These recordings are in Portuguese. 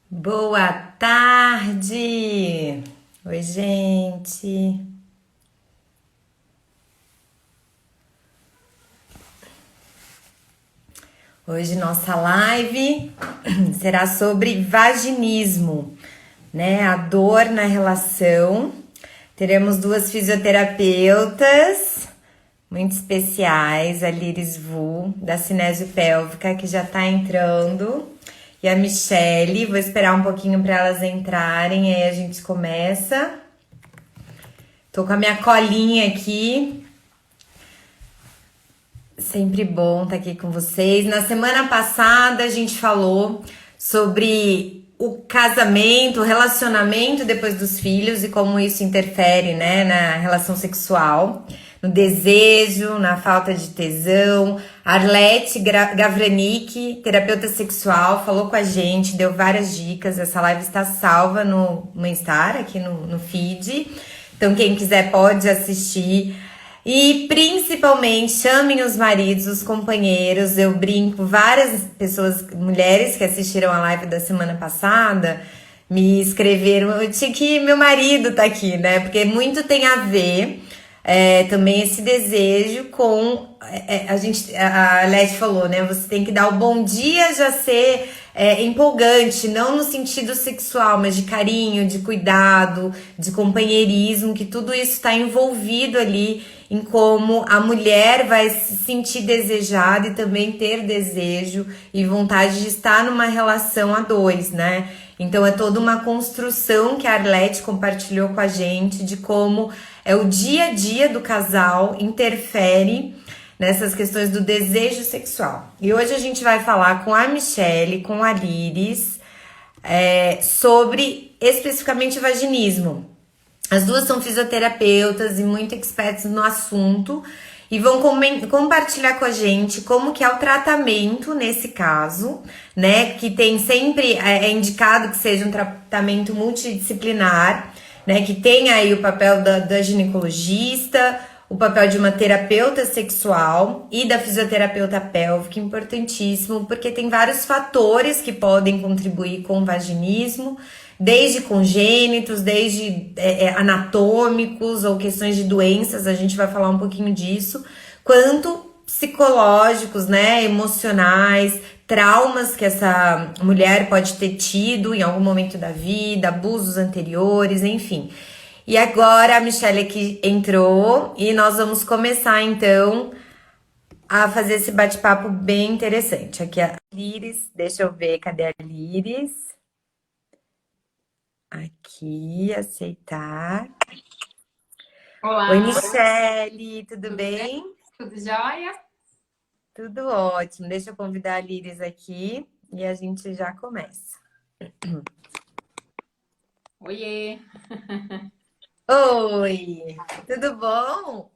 Boa tarde! Oi, gente! Hoje nossa live será sobre vaginismo, né? A dor na relação. Teremos duas fisioterapeutas muito especiais, a Liris Vu, da Cinésio Pélvica, que já tá entrando, e a Michele. Vou esperar um pouquinho para elas entrarem, aí a gente começa. Tô com a minha colinha aqui. Sempre bom estar aqui com vocês. Na semana passada a gente falou sobre o casamento, o relacionamento depois dos filhos e como isso interfere, né, na relação sexual, no desejo, na falta de tesão. Arlete Gavranic, terapeuta sexual, falou com a gente, deu várias dicas. Essa live está salva no Insta, aqui no feed. Então, quem quiser pode assistir. E principalmente chamem os maridos, os companheiros. Eu brinco, várias pessoas, mulheres que assistiram a live da semana passada, me escreveram, eu tinha que meu marido tá aqui, né? Porque muito tem a ver também esse desejo com a Leti falou, né? Você tem que dar o bom dia já ser empolgante, não no sentido sexual, mas de carinho, de cuidado, de companheirismo, que tudo isso está envolvido ali em como a mulher vai se sentir desejada e também ter desejo e vontade de estar numa relação a dois, né? Então é toda uma construção que a Arlete compartilhou com a gente de como é o dia a dia do casal interfere nessas questões do desejo sexual. E hoje a gente vai falar com a Michele, com a Liris, sobre especificamente vaginismo. As duas são fisioterapeutas e muito expertas no assunto e vão compartilhar com a gente como que é o tratamento nesse caso, né? Que tem sempre é indicado que seja um tratamento multidisciplinar, né? Que tem aí o papel da ginecologista, o papel de uma terapeuta sexual e da fisioterapeuta pélvica, importantíssimo, porque tem vários fatores que podem contribuir com o vaginismo, desde congênitos, desde anatômicos ou questões de doenças, a gente vai falar um pouquinho disso, quanto psicológicos, né, emocionais, traumas que essa mulher pode ter tido em algum momento da vida, abusos anteriores, enfim. E agora a Michelle aqui entrou e nós vamos começar então a fazer esse bate-papo bem interessante. Aqui a Liris, deixa eu ver, cadê a Liris? Aqui, aceitar. Oi, Olá, Michele, tudo tudo bem? bem? Tudo jóia? Tudo ótimo. Deixa eu convidar a Liris aqui e a gente já começa. Oiê! Oi, tudo bom?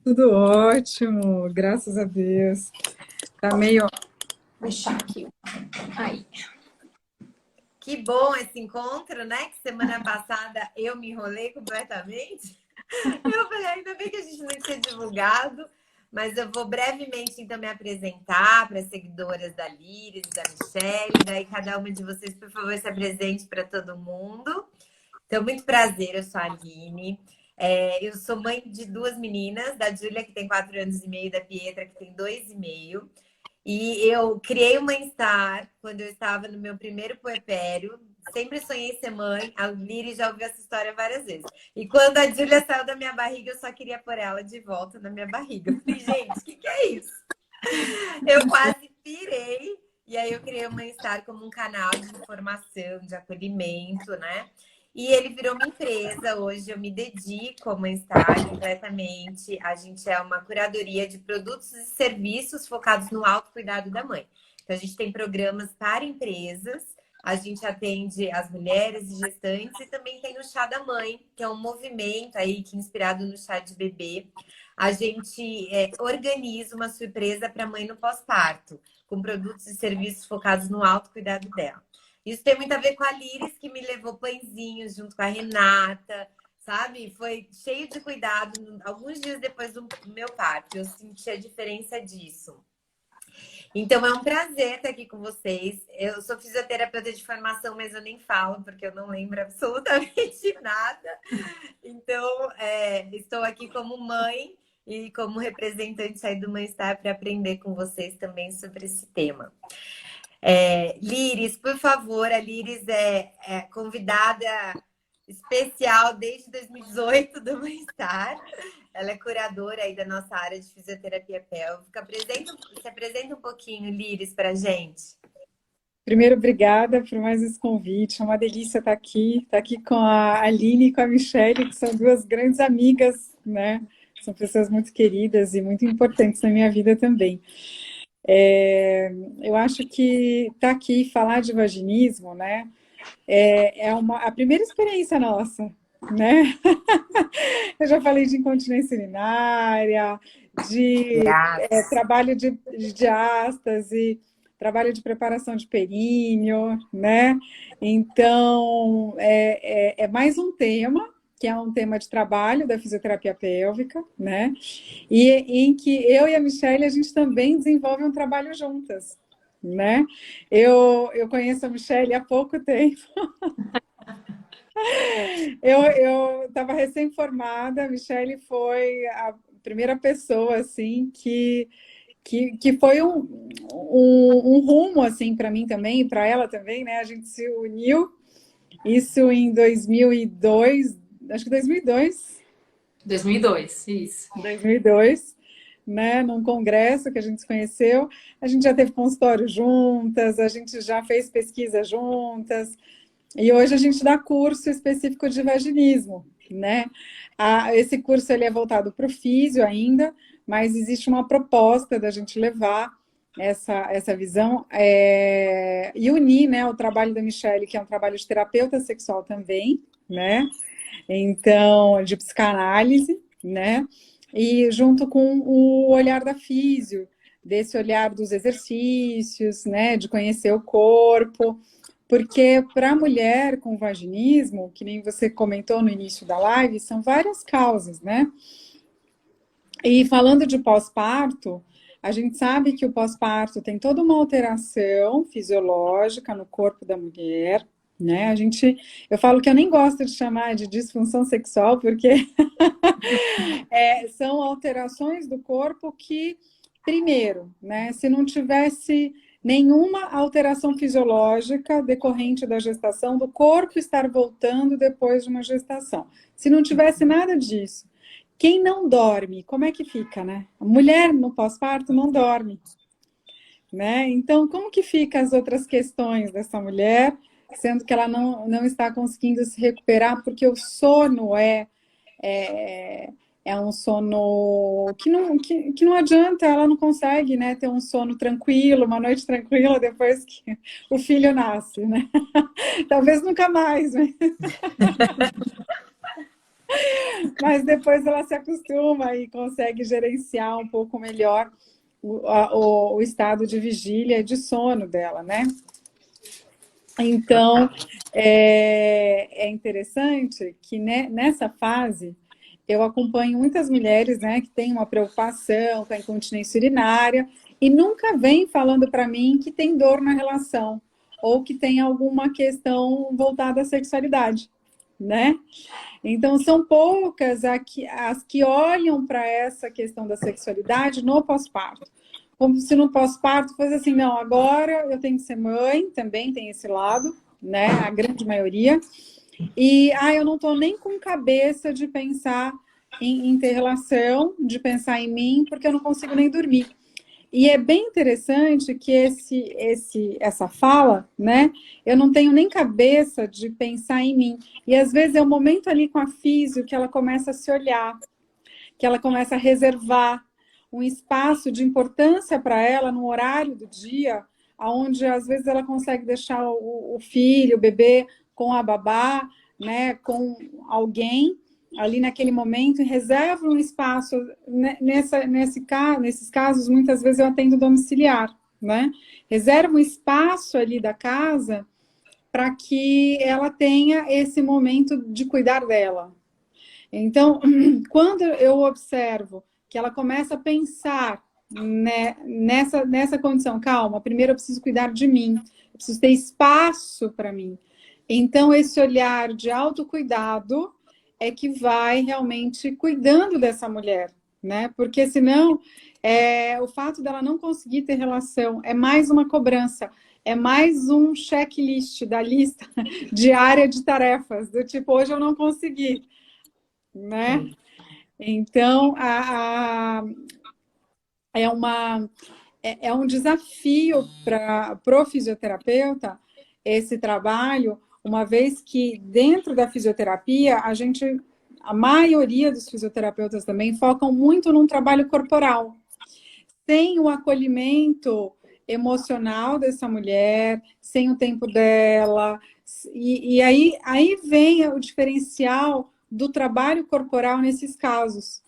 Tudo ótimo, graças a Deus. Tá meio. Vou fechar aqui. Aí. Que bom esse encontro, né? Que semana passada eu me enrolei completamente. Eu falei, ainda bem que a gente não tinha divulgado, mas eu vou brevemente então me apresentar para as seguidoras da Liris, da Michelle, daí cada uma de vocês, por favor, se apresente para todo mundo. Então, muito prazer, eu sou a Aline. Eu sou mãe de duas meninas, da Júlia, que tem 4 anos e meio, e da Pietra, que tem 2 e meio. E eu criei uma Star quando eu estava no meu primeiro puerpério. Sempre sonhei ser mãe. A Liri já ouviu essa história várias vezes. E quando a Júlia saiu da minha barriga, eu só queria pôr ela de volta na minha barriga. Eu falei, gente, o que é isso? Eu quase pirei. E aí eu criei uma Star como um canal de informação, de acolhimento, né? E ele virou uma empresa. Hoje eu me dedico ao Uma-Star completamente. A gente é uma curadoria de produtos e serviços focados no autocuidado da mãe. Então, a gente tem programas para empresas, a gente atende as mulheres e gestantes e também tem o Chá da Mãe, que é um movimento aí que inspirado no chá de bebê. A gente organiza uma surpresa para a mãe no pós-parto, com produtos e serviços focados no autocuidado dela. Isso tem muito a ver com a Liris, que me levou pãezinhos junto com a Renata, sabe? Foi cheio de cuidado alguns dias depois do meu parto. Eu senti a diferença disso. Então é um prazer estar aqui com vocês. Eu sou fisioterapeuta de formação, mas eu nem falo, porque eu não lembro absolutamente nada. Então, estou aqui como mãe e como representante aí do Mãe-Estar para aprender com vocês também sobre esse tema. Liris, por favor, a Liris é convidada especial desde 2018 do Bem-Estar. Ela é curadora aí da nossa área de fisioterapia pélvica. Se apresenta um pouquinho, Liris, para a gente. Primeiro, obrigada por mais esse convite. É uma delícia estar aqui com a Aline e com a Michelle, que são duas grandes amigas, né? São pessoas muito queridas e muito importantes na minha vida também. Eu acho que estar aqui e falar de vaginismo, né? A primeira experiência nossa, né? Eu já falei de incontinência urinária, de trabalho de diástase, trabalho de preparação de períneo, né? Então, é mais um tema, que é um tema de trabalho da fisioterapia pélvica, né? E em que eu e a Michelle, a gente também desenvolve um trabalho juntas, né? Eu conheço a Michelle há pouco tempo. Eu estava recém-formada, a Michelle foi a primeira pessoa, assim, que foi um rumo, assim, para mim também, e para ela também, né? A gente se uniu, isso em 2002, acho que 2002. 2002, isso. 2002, né? Num congresso que a gente se conheceu. A gente já teve consultório juntas, a gente já fez pesquisa juntas, e hoje a gente dá curso específico de vaginismo, né? Esse curso ele é voltado para o físio ainda, mas existe uma proposta da gente levar essa visão e unir, né, o trabalho da Michelle, que é um trabalho de terapeuta sexual também, né? Então, de psicanálise, né? E junto com o olhar da físio, desse olhar dos exercícios, né? De conhecer o corpo. Porque para a mulher com vaginismo, que nem você comentou no início da live, são várias causas, né? E falando de pós-parto, a gente sabe que o pós-parto tem toda uma alteração fisiológica no corpo da mulher, né? Eu falo que eu nem gosto de chamar de disfunção sexual, porque são alterações do corpo que, primeiro, né, se não tivesse nenhuma alteração fisiológica decorrente da gestação, do corpo estar voltando depois de uma gestação. Se não tivesse nada disso, quem não dorme, como é que fica, né? A mulher no pós-parto não dorme, né? Então, como que fica as outras questões dessa mulher, sendo que ela não está conseguindo se recuperar, porque o sono é um sono que não adianta, ela não consegue, né, ter um sono tranquilo, uma noite tranquila depois que o filho nasce, né? Talvez nunca mais, né? Mas depois ela se acostuma e consegue gerenciar um pouco melhor o estado de vigília e de sono dela, né? Então, é interessante que nessa fase eu acompanho muitas mulheres, né, que têm uma preocupação com a incontinência urinária e nunca vêm falando para mim que tem dor na relação ou que tem alguma questão voltada à sexualidade, né? Então, são poucas as que olham para essa questão da sexualidade no pós-parto. Como se no pós-parto fosse assim, não, agora eu tenho que ser mãe, também tem esse lado, né? A grande maioria. E, eu não estou nem com cabeça de pensar em ter relação, de pensar em mim, porque eu não consigo nem dormir. E é bem interessante que essa fala, né? Eu não tenho nem cabeça de pensar em mim. E às vezes é o momento ali com a físio que ela começa a se olhar, que ela começa a reservar um espaço de importância para ela no horário do dia, onde às vezes ela consegue deixar o filho, o bebê com a babá, né, com alguém ali naquele momento, e reserva um espaço. Nesses casos, muitas vezes eu atendo domiciliar, né? Reserva um espaço ali da casa para que ela tenha esse momento de cuidar dela. Então, quando eu observo que ela começa a pensar né, nessa condição. Calma, primeiro eu preciso cuidar de mim, eu preciso ter espaço para mim. Então, esse olhar de autocuidado é que vai realmente cuidando dessa mulher, né? Porque senão, o fato dela não conseguir ter relação é mais uma cobrança, é mais um checklist da lista diária de tarefas, do tipo, hoje eu não consegui, né? Então, é um desafio para o fisioterapeuta esse trabalho, uma vez que dentro da fisioterapia, a maioria dos fisioterapeutas também focam muito num trabalho corporal, sem o acolhimento emocional dessa mulher, sem o tempo dela, e aí vem o diferencial do trabalho corporal nesses casos.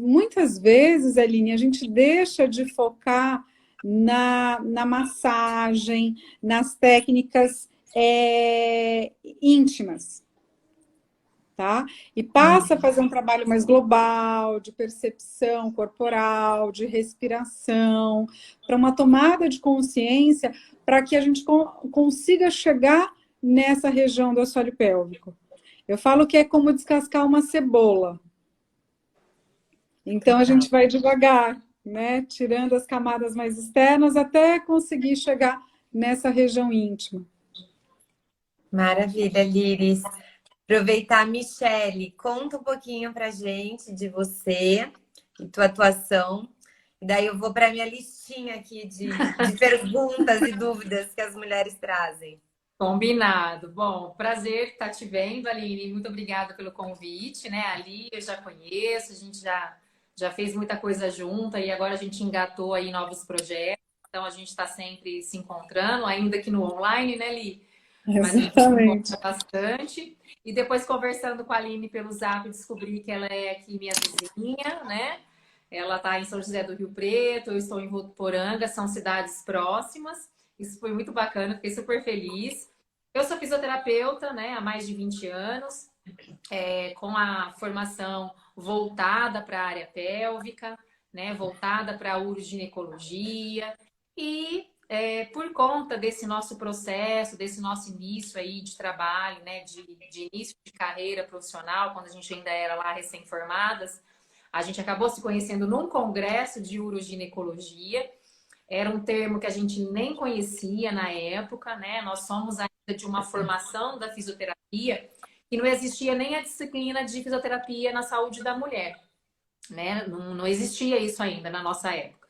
Muitas vezes, Aline, a gente deixa de focar na massagem, nas técnicas íntimas, tá? E passa a fazer um trabalho mais global, de percepção corporal, de respiração, para uma tomada de consciência, para que a gente consiga chegar nessa região do assoalho pélvico. Eu falo que é como descascar uma cebola. Então, a gente vai devagar, né? Tirando as camadas mais externas até conseguir chegar nessa região íntima. Maravilha, Liris. Aproveitar, Michele, conta um pouquinho pra gente de você e tua atuação. E daí eu vou para minha listinha aqui de perguntas e dúvidas que as mulheres trazem. Combinado. Bom, prazer estar te vendo, Aline. Muito obrigada pelo convite, né? Ali eu já conheço, a gente já fez muita coisa junta e agora a gente engatou aí novos projetos. Então a gente está sempre se encontrando, ainda que no online, né, Li? Mas a gente se Exatamente. encontra bastante. E depois, conversando com a Aline pelo Zap, descobri que ela é aqui minha vizinha, né? Ela está em São José do Rio Preto, eu estou em Votuporanga, são cidades próximas. Isso foi muito bacana, fiquei super feliz. Eu sou fisioterapeuta, né, há mais de 20 anos, com a formação voltada para a área pélvica, né, voltada para a uroginecologia. E por conta desse nosso processo, desse nosso início aí de trabalho, né, de início de carreira profissional, quando a gente ainda era lá recém-formadas, a gente acabou se conhecendo num congresso de uroginecologia. Era um termo que a gente nem conhecia na época, né? Nós somos ainda de uma formação da fisioterapia e não existia nem a disciplina de fisioterapia na saúde da mulher, né? Não existia isso ainda na nossa época.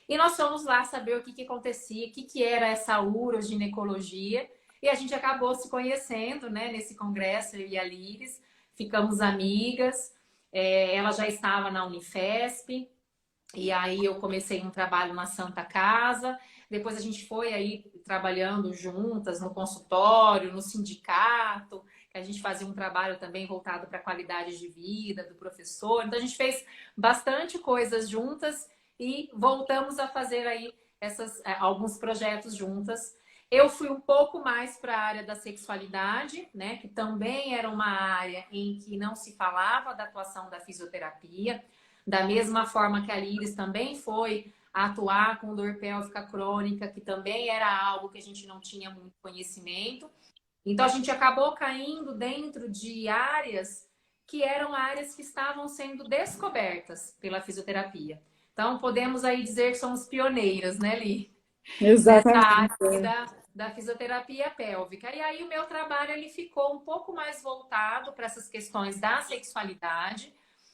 E nós fomos lá saber o que acontecia, o que era essa uroginecologia, e a gente acabou se conhecendo, né, nesse congresso, eu e a Liris, ficamos amigas, ela já estava na Unifesp, e aí eu comecei um trabalho na Santa Casa, depois a gente foi aí trabalhando juntas no consultório, no sindicato, que a gente fazia um trabalho também voltado para a qualidade de vida do professor. Então a gente fez bastante coisas juntas e voltamos a fazer aí alguns projetos juntas. Eu fui um pouco mais para a área da sexualidade, né, que também era uma área em que não se falava da atuação da fisioterapia. Da mesma forma que a Liris também foi atuar com dor pélvica crônica, que também era algo que a gente não tinha muito conhecimento. Então, a gente acabou caindo dentro de áreas que eram áreas que estavam sendo descobertas pela fisioterapia. Então, podemos aí dizer que somos pioneiras, né, Li? Nessa Exatamente. área da fisioterapia pélvica. E aí, o meu trabalho ele ficou um pouco mais voltado para essas questões da sexualidade.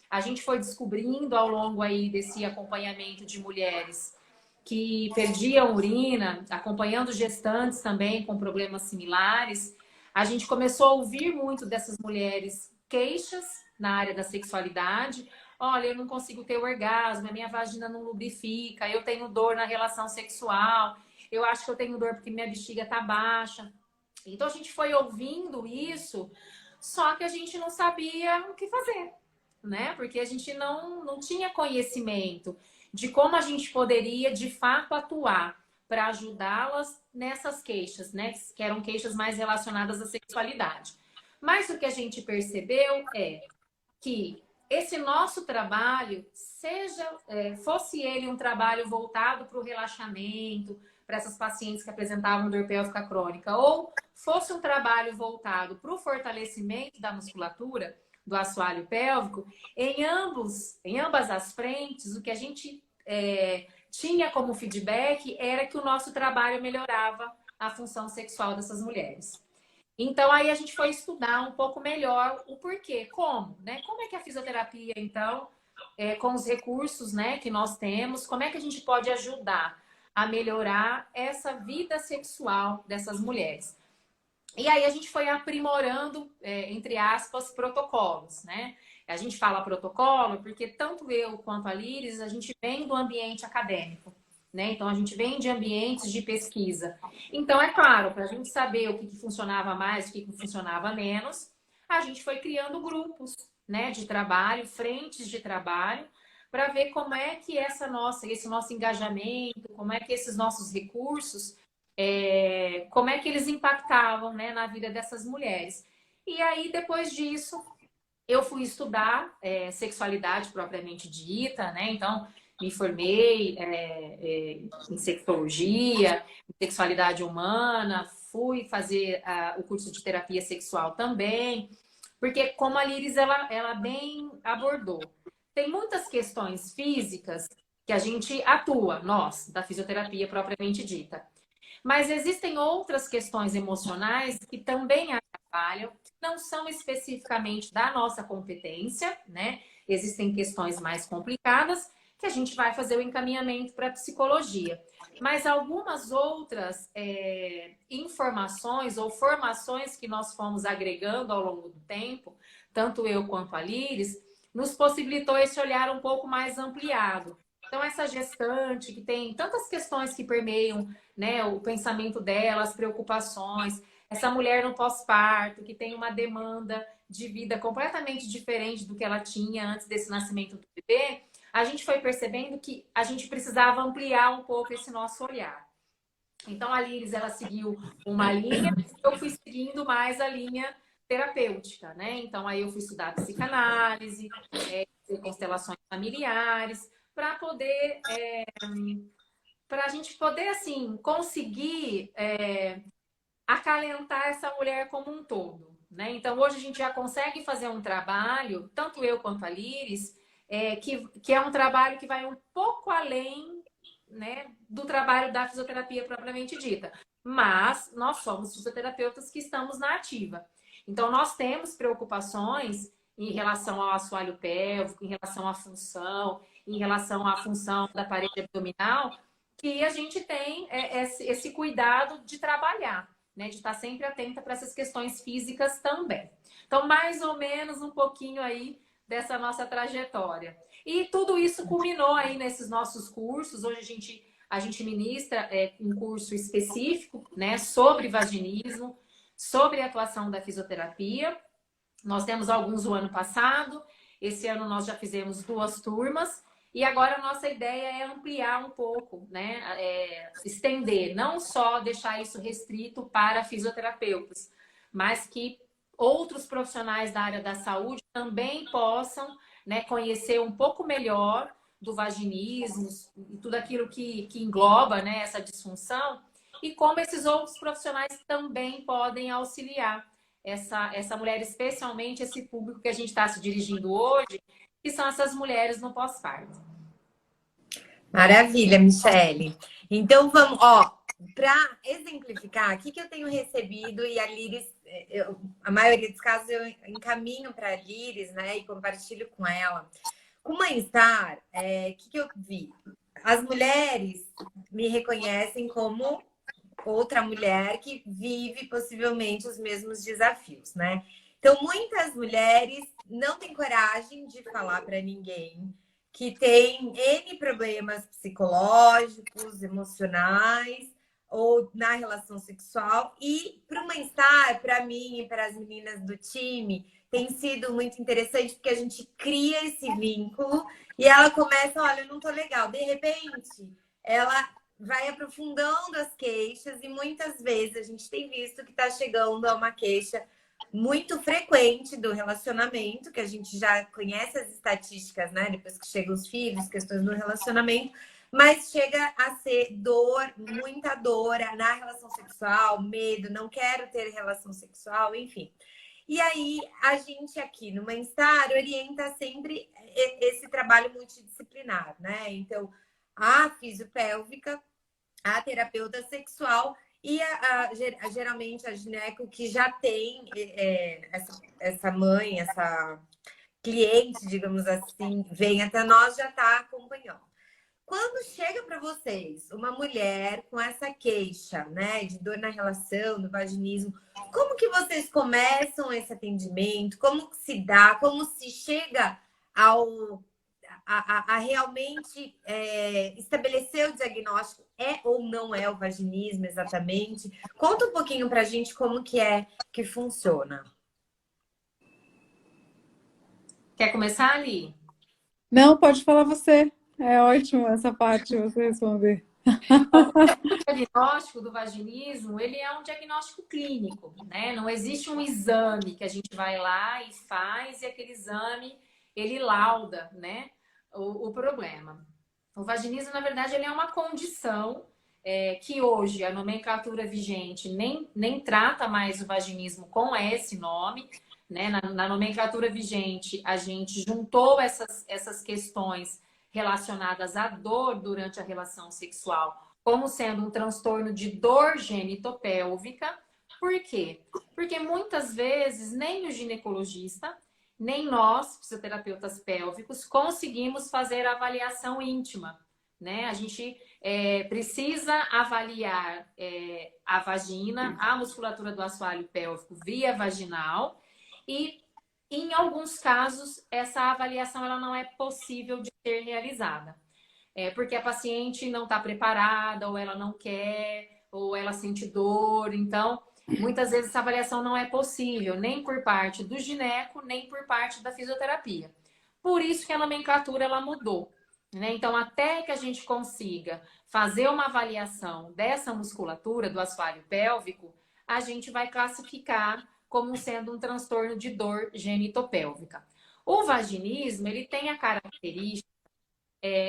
A gente foi descobrindo ao longo aí desse acompanhamento de mulheres que perdiam urina, acompanhando gestantes também com problemas similares. A gente começou a ouvir muito dessas mulheres queixas na área da sexualidade. Olha, eu não consigo ter orgasmo, a minha vagina não lubrifica, eu tenho dor na relação sexual, eu acho que eu tenho dor porque minha bexiga tá baixa. Então a gente foi ouvindo isso, só que a gente não sabia o que fazer, né? Porque a gente não tinha conhecimento de como a gente poderia, de fato, atuar para ajudá-las nessas queixas, né? Que eram queixas mais relacionadas à sexualidade. Mas o que a gente percebeu é que esse nosso trabalho, fosse ele um trabalho voltado para o relaxamento, para essas pacientes que apresentavam dor pélvica crônica, ou fosse um trabalho voltado para o fortalecimento da musculatura do assoalho pélvico, em ambas as frentes, o que a gente tinha como feedback era que o nosso trabalho melhorava a função sexual dessas mulheres. Então, aí a gente foi estudar um pouco melhor o porquê, como, né? Como é que a fisioterapia, então, com os recursos, né, que nós temos, como é que a gente pode ajudar a melhorar essa vida sexual dessas mulheres? E aí a gente foi aprimorando, entre aspas, protocolos, né? A gente fala protocolo porque tanto eu quanto a Liris, a gente vem do ambiente acadêmico, né? Então, a gente vem de ambientes de pesquisa. Então, é claro, para a gente saber o que funcionava mais, o que funcionava menos, a gente foi criando grupos, né, de trabalho, frentes de trabalho, para ver como é que esse nosso engajamento, como é que esses nossos recursos, como é que eles impactavam, né, na vida dessas mulheres. E aí, depois disso, eu fui estudar sexualidade propriamente dita, né? Então, me formei em sexologia, em sexualidade humana, fui fazer o curso de terapia sexual também, porque como a Liris, ela bem abordou, tem muitas questões físicas que a gente atua, nós, da fisioterapia propriamente dita. Mas existem outras questões emocionais que também atrapalham, não são especificamente da nossa competência, né? Existem questões mais complicadas que a gente vai fazer o encaminhamento para a psicologia. Mas algumas outras informações ou formações que nós fomos agregando ao longo do tempo, tanto eu quanto a Liris, nos possibilitou esse olhar um pouco mais ampliado. Então, essa gestante que tem tantas questões que permeiam, né, o pensamento dela, as preocupações, essa mulher no pós-parto que tem uma demanda de vida completamente diferente do que ela tinha antes desse nascimento do bebê, a gente foi percebendo que a gente precisava ampliar um pouco esse nosso olhar. Então, a Liris, ela seguiu uma linha, eu fui seguindo mais a linha terapêutica, né? Então, aí eu fui estudar psicanálise, constelações familiares, para poder, para a gente poder, assim, conseguir acalentar essa mulher como um todo, né? Então, hoje a gente já consegue fazer um trabalho, tanto eu quanto a Liris, que é um trabalho que vai um pouco além, né, do trabalho da fisioterapia propriamente dita. Mas nós somos fisioterapeutas que estamos na ativa. Então, nós temos preocupações em relação ao assoalho pélvico, em relação à função, em relação à função da parede abdominal, que a gente tem esse cuidado de trabalhar, né? De estar sempre atenta para essas questões físicas também. Então, mais ou menos um pouquinho aí dessa nossa trajetória. E tudo isso culminou aí nesses nossos cursos. Hoje a gente ministra um curso específico, né, sobre vaginismo, sobre a atuação da fisioterapia. Nós temos alguns o ano passado, esse ano nós já fizemos 2 turmas, e agora a nossa ideia é ampliar um pouco, né? Estender, não só deixar isso restrito para fisioterapeutas, mas que outros profissionais da área da saúde também possam, né, conhecer um pouco melhor do vaginismo e tudo aquilo que engloba, né, essa disfunção, e como esses outros profissionais também podem auxiliar essa mulher, especialmente esse público que a gente está se dirigindo hoje, que são essas mulheres no pós-parto. Maravilha, Michele. Então vamos, para exemplificar, o que eu tenho recebido e a Liris, a maioria dos casos eu encaminho para a Liris, né, e compartilho com ela. Com o Mãe-Estar, o que eu vi? As mulheres me reconhecem como outra mulher que vive possivelmente os mesmos desafios, né? Então, muitas mulheres não têm coragem de falar para ninguém que tem N problemas psicológicos, emocionais ou na relação sexual. E para o Mãe-Estar, para mim e para as meninas do time, tem sido muito interessante porque a gente cria esse vínculo e ela começa, olha, eu não tô legal. De repente, ela vai aprofundando as queixas e muitas vezes a gente tem visto que está chegando a uma queixa muito frequente do relacionamento, que a gente já conhece as estatísticas, né? Depois que chegam os filhos, questões do relacionamento, mas chega a ser dor, muita dor na relação sexual, medo, não quero ter relação sexual, enfim. E aí, a gente aqui no Bem-Estar orienta sempre esse trabalho multidisciplinar, né? Então, a fisiopélvica, a terapeuta sexual e geralmente a gineco que já tem essa mãe, essa cliente, digamos assim, vem até nós, já está acompanhando. Quando chega para vocês uma mulher com essa queixa, né, de dor na relação, do vaginismo, como que vocês começam esse atendimento? Como que se dá? Como se chega a realmente estabelecer o diagnóstico, ou não é o vaginismo exatamente? Conta um pouquinho para a gente como que que funciona. Quer começar, Ali? Não, pode falar você. É ótimo essa parte, você responder. O diagnóstico do vaginismo, ele é um diagnóstico clínico, né? Não existe um exame que a gente vai lá e faz e aquele exame, ele lauda, né, o problema. O vaginismo, na verdade, ele é uma condição que hoje a nomenclatura vigente nem trata mais o vaginismo com esse nome, né? Na nomenclatura vigente, a gente juntou essas questões relacionadas à dor durante a relação sexual como sendo um transtorno de dor genitopélvica. Por quê? Porque muitas vezes nem o ginecologista, nem nós, fisioterapeutas pélvicos, conseguimos fazer a avaliação íntima, né? A gente precisa avaliar a vagina, a musculatura do assoalho pélvico via vaginal e, em alguns casos, essa avaliação ela não é possível de ser realizada. Porque a paciente não está preparada, ou ela não quer, ou ela sente dor. Então, muitas vezes essa avaliação não é possível, nem por parte do gineco, nem por parte da fisioterapia. Por isso que a nomenclatura ela mudou, né? Então, até que a gente consiga fazer uma avaliação dessa musculatura do assoalho pélvico, a gente vai classificar como sendo um transtorno de dor genitopélvica. O vaginismo, ele tem a característica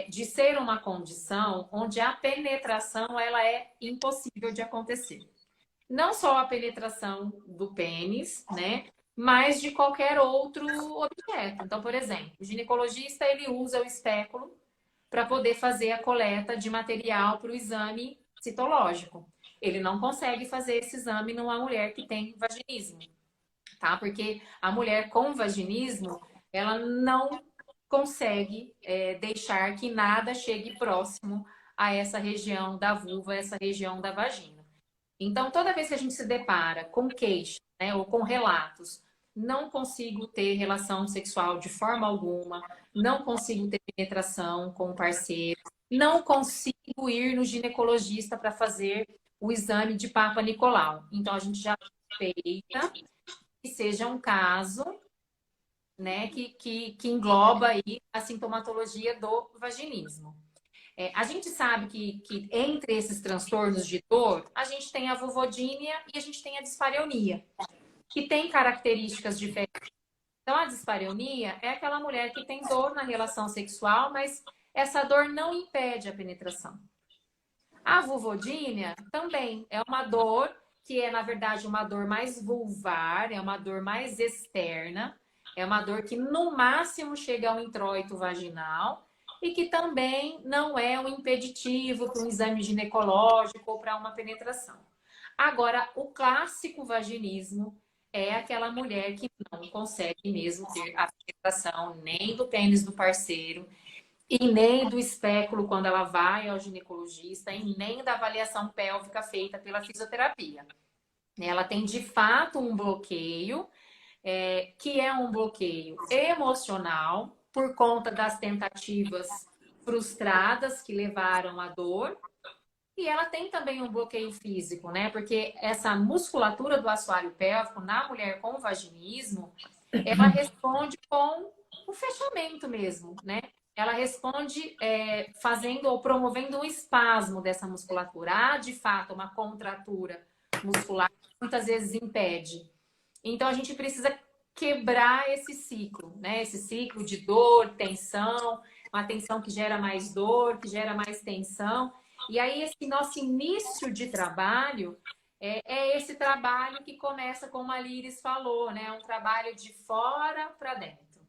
de ser uma condição onde a penetração ela é impossível de acontecer. Não só a penetração do pênis, né? Mas de qualquer outro objeto. Então, por exemplo, o ginecologista ele usa o espéculo para poder fazer a coleta de material para o exame citológico. Ele não consegue fazer esse exame numa mulher que tem vaginismo, tá? Porque a mulher com vaginismo, ela não consegue deixar que nada chegue próximo a essa região da vulva, essa região da vagina. Então, toda vez que a gente se depara com queixa, né, ou com relatos, não consigo ter relação sexual de forma alguma, não consigo ter penetração com o parceiro, não consigo ir no ginecologista para fazer o exame de Papa Nicolau. Então, a gente já suspeita que seja um caso, né, que engloba aí a sintomatologia do vaginismo. A gente sabe que entre esses transtornos de dor, a gente tem a vulvodínia e a gente tem a dispareunia, que tem características diferentes. Então, a dispareunia é aquela mulher que tem dor na relação sexual, mas essa dor não impede a penetração. A vulvodínia também é uma dor que é, na verdade, uma dor mais vulvar, é uma dor mais externa, é uma dor que no máximo chega ao introito vaginal e que também não é um impeditivo para um exame ginecológico ou para uma penetração. Agora, o clássico vaginismo é aquela mulher que não consegue mesmo ter a penetração nem do pênis do parceiro e nem do espéculo quando ela vai ao ginecologista e nem da avaliação pélvica feita pela fisioterapia. Ela tem, de fato, um bloqueio, que é um bloqueio emocional, por conta das tentativas frustradas que levaram à dor. E ela tem também um bloqueio físico, né? Porque essa musculatura do assoalho pélvico na mulher com vaginismo, ela responde com o fechamento mesmo, né? Ela responde fazendo ou promovendo um espasmo dessa musculatura. Há, de fato, uma contratura muscular que muitas vezes impede Então a gente precisa quebrar esse ciclo, né? Esse ciclo de dor, tensão, uma tensão que gera mais dor, que gera mais tensão. E aí esse nosso início de trabalho é esse trabalho que começa, como a Liris falou, né? É um trabalho de fora para dentro,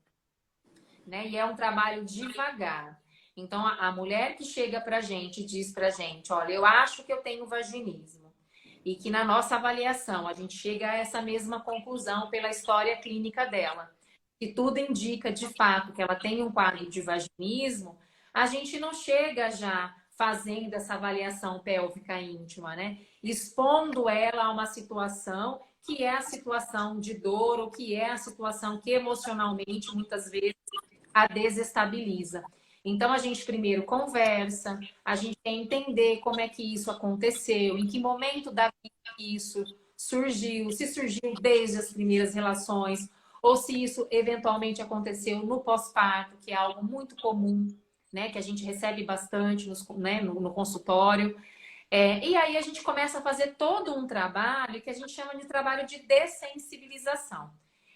né? E é um trabalho devagar. Então a mulher que chega para a gente diz para a gente, olha, eu acho que eu tenho vaginismo. E que na nossa avaliação a gente chega a essa mesma conclusão pela história clínica dela. Que tudo indica de fato que ela tem um quadro de vaginismo, a gente não chega já fazendo essa avaliação pélvica íntima, né? Expondo ela a uma situação que é a situação de dor ou que é a situação que emocionalmente muitas vezes a desestabiliza. Então, a gente primeiro conversa, a gente quer entender como é que isso aconteceu, em que momento da vida isso surgiu, se surgiu desde as primeiras relações, ou se isso eventualmente aconteceu no pós-parto, que é algo muito comum, né, que a gente recebe bastante no consultório. E aí a gente começa a fazer todo um trabalho que a gente chama de trabalho de dessensibilização.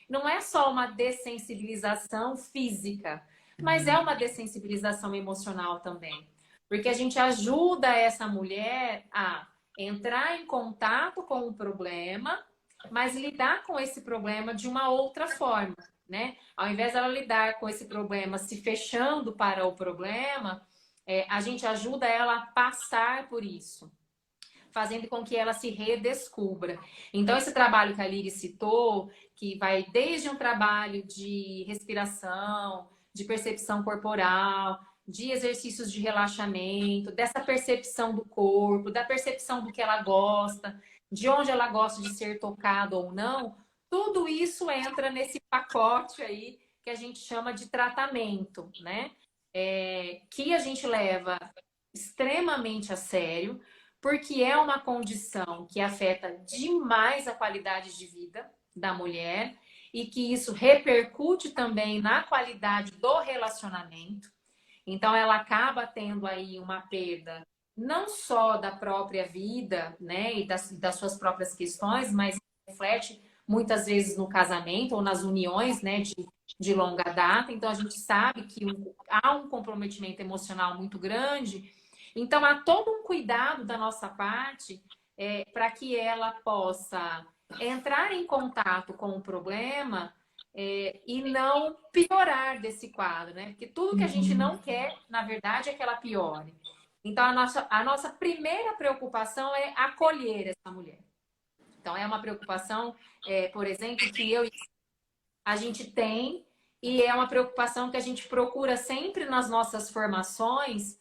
Não é só uma dessensibilização física, mas é uma dessensibilização emocional também. Porque a gente ajuda essa mulher a entrar em contato com o problema, mas lidar com esse problema de uma outra forma, né? Ao invés dela lidar com esse problema se fechando para o problema, a gente ajuda ela a passar por isso, fazendo com que ela se redescubra. Então, esse trabalho que a Liris citou, que vai desde um trabalho de respiração, de percepção corporal, de exercícios de relaxamento, dessa percepção do corpo, da percepção do que ela gosta, de onde ela gosta de ser tocada ou não, tudo isso entra nesse pacote aí que a gente chama de tratamento, né? Que a gente leva extremamente a sério, porque é uma condição que afeta demais a qualidade de vida da mulher e que isso repercute também na qualidade do relacionamento. Então, ela acaba tendo aí uma perda não só da própria vida, né, e das suas próprias questões, mas reflete muitas vezes no casamento ou nas uniões, né, de longa data. Então, a gente sabe que há um comprometimento emocional muito grande. Então, há todo um cuidado da nossa parte para que ela possa entrar em contato com o problema e não piorar desse quadro, né? Porque tudo que a gente não quer, na verdade, é que ela piore. Então, a nossa primeira preocupação é acolher essa mulher. Então, é uma preocupação, por exemplo, que a gente tem e é uma preocupação que a gente procura sempre nas nossas formações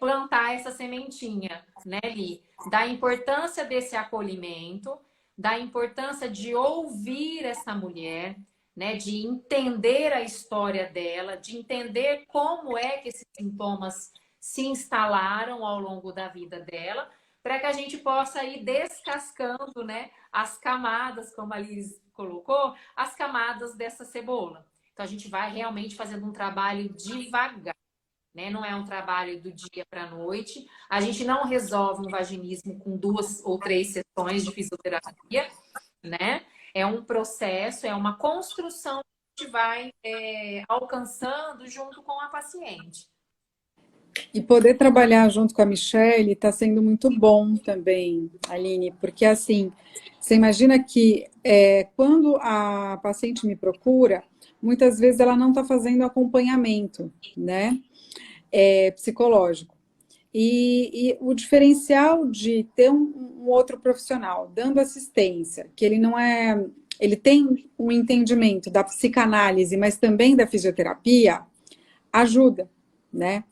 plantar essa sementinha, né, Li? Da importância desse acolhimento, da importância de ouvir essa mulher, né, de entender a história dela, de entender como é que esses sintomas se instalaram ao longo da vida dela, para que a gente possa ir descascando, né, as camadas, como a Liz colocou, as camadas dessa cebola. Então, a gente vai realmente fazendo um trabalho devagar, né? Não é um trabalho do dia para a noite. A gente não resolve um vaginismo com 2 ou 3 sessões de fisioterapia, né? É um processo, é uma construção que a gente vai alcançando junto com a paciente. E poder trabalhar junto com a Michelle está sendo muito bom também, Aline, porque assim, você imagina que quando a paciente me procura, muitas vezes ela não está fazendo acompanhamento, né, psicológico. E o diferencial de ter um outro profissional dando assistência, que ele não é, ele tem um entendimento da psicanálise, mas também da fisioterapia, ajuda, né?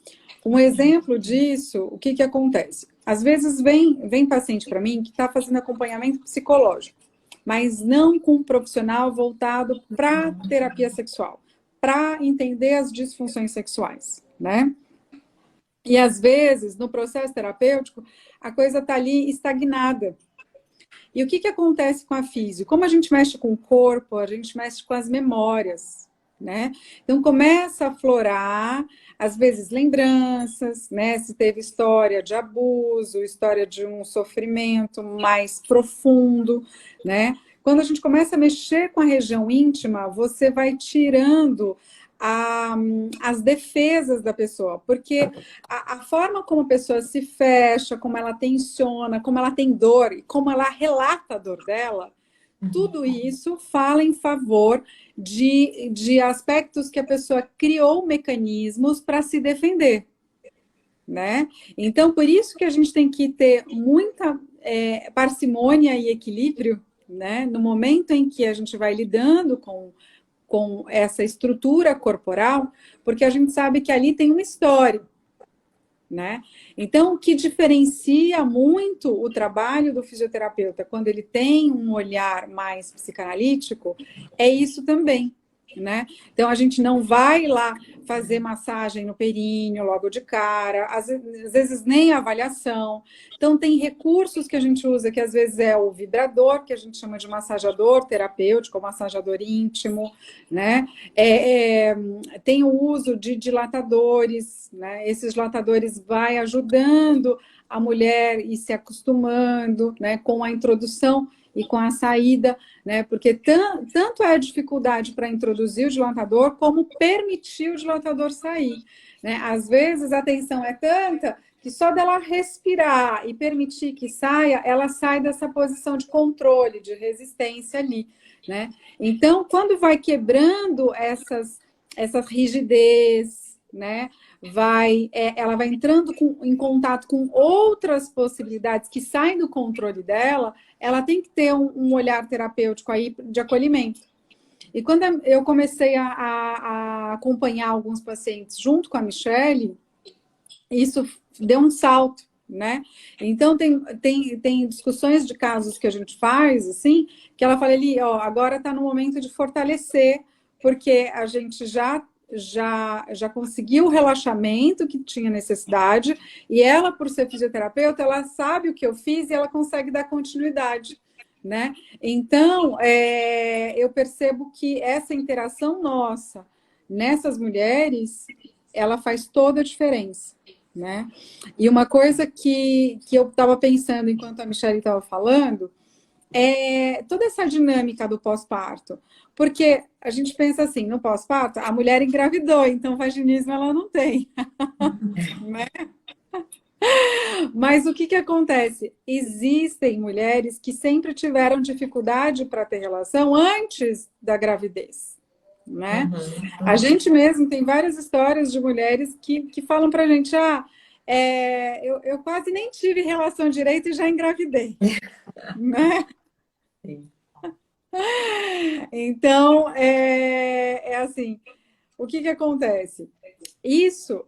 Um exemplo disso, o que acontece? Às vezes vem paciente para mim que está fazendo acompanhamento psicológico, mas não com um profissional voltado para terapia sexual, para entender as disfunções sexuais, né? E às vezes, no processo terapêutico, a coisa está ali estagnada. E o que acontece com a físio? Como a gente mexe com o corpo, a gente mexe com as memórias, né? Então começa a aflorar, às vezes, lembranças, né? Se teve história de abuso, história de um sofrimento mais profundo, né? quando a gente começa a mexer com a região íntima, você vai tirando as defesas da pessoa, porque a forma como a pessoa se fecha, como ela tensiona, como ela tem dor e como ela relata a dor dela, tudo isso fala em favor de aspectos que a pessoa criou mecanismos para se defender, né? Então, por isso que a gente tem que ter muita parcimônia e equilíbrio, né? No momento em que a gente vai lidando com essa estrutura corporal, porque a gente sabe que ali tem uma história, né? Então, o que diferencia muito o trabalho do fisioterapeuta quando ele tem um olhar mais psicanalítico é isso também, né? Então, a gente não vai lá fazer massagem no períneo logo de cara, às vezes nem avaliação. Então, tem recursos que a gente usa, que às vezes é o vibrador, que a gente chama de massageador terapêutico, ou massageador íntimo, né? Tem o uso de dilatadores, né? Esses dilatadores vai ajudando a mulher ir se acostumando, né, com a introdução e com a saída, né? Porque tanto é a dificuldade para introduzir o dilatador, como permitir o dilatador sair, né? Às vezes a tensão é tanta que só dela respirar e permitir que saia, ela sai dessa posição de controle, de resistência ali, né? Então, quando vai quebrando essa rigidez, né? Ela vai entrando em contato com outras possibilidades que saem do controle dela, ela tem que ter um olhar terapêutico aí de acolhimento. E quando eu comecei a acompanhar alguns pacientes junto com a Michele, isso deu um salto, né? Então, tem discussões de casos que a gente faz, assim, que ela fala ali, ó, agora está no momento de fortalecer, porque a gente já conseguiu o relaxamento que tinha necessidade, e ela, por ser fisioterapeuta, ela sabe o que eu fiz e ela consegue dar continuidade, né? Então, eu percebo que essa interação nossa nessas mulheres, ela faz toda a diferença, né? E uma coisa que eu estava pensando enquanto a Michele estava falando é toda essa dinâmica do pós-parto. Porque a gente pensa assim, no pós-parto, a mulher engravidou, então vaginismo ela não tem. Né? Mas o que acontece? Existem mulheres que sempre tiveram dificuldade para ter relação antes da gravidez. Né? A gente mesmo tem várias histórias de mulheres que falam para a gente, eu quase nem tive relação direito e já engravidei. Né? Sim. Então, assim, o que acontece? Isso,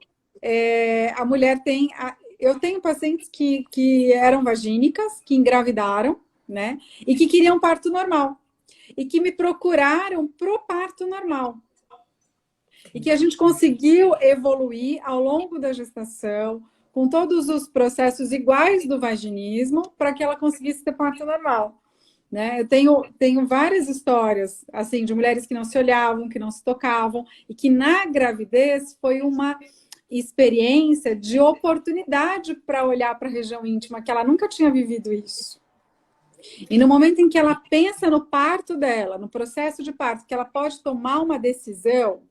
a mulher tem... Eu tenho pacientes que eram vagínicas, que engravidaram, né? E que queriam parto normal. E que me procuraram pro parto normal. E que a gente conseguiu evoluir ao longo da gestação, com todos os processos iguais do vaginismo, para que ela conseguisse ter parto normal. Né? Eu tenho várias histórias assim de mulheres que não se olhavam, que não se tocavam, e que na gravidez foi uma experiência de oportunidade para olhar para a região íntima, que ela nunca tinha vivido isso. E no momento em que ela pensa no parto dela, no processo de parto, que ela pode tomar uma decisão,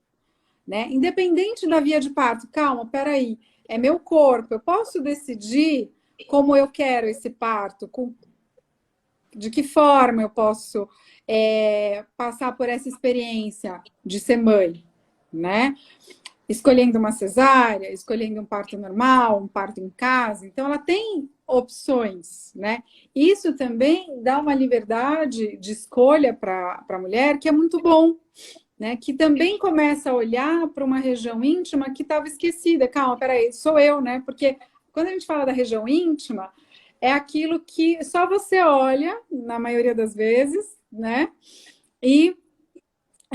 né? Independente da via de parto, calma, peraí, é meu corpo, eu posso decidir como eu quero esse parto, de que forma eu posso passar por essa experiência de ser mãe, né? Escolhendo uma cesárea, escolhendo um parto normal, um parto em casa. Então, ela tem opções, né? Isso também dá uma liberdade de escolha para a mulher que é muito bom, né? Que também começa a olhar para uma região íntima que estava esquecida. Calma, peraí, sou eu, né? Porque quando a gente fala da região íntima, é aquilo que só você olha, na maioria das vezes, né? E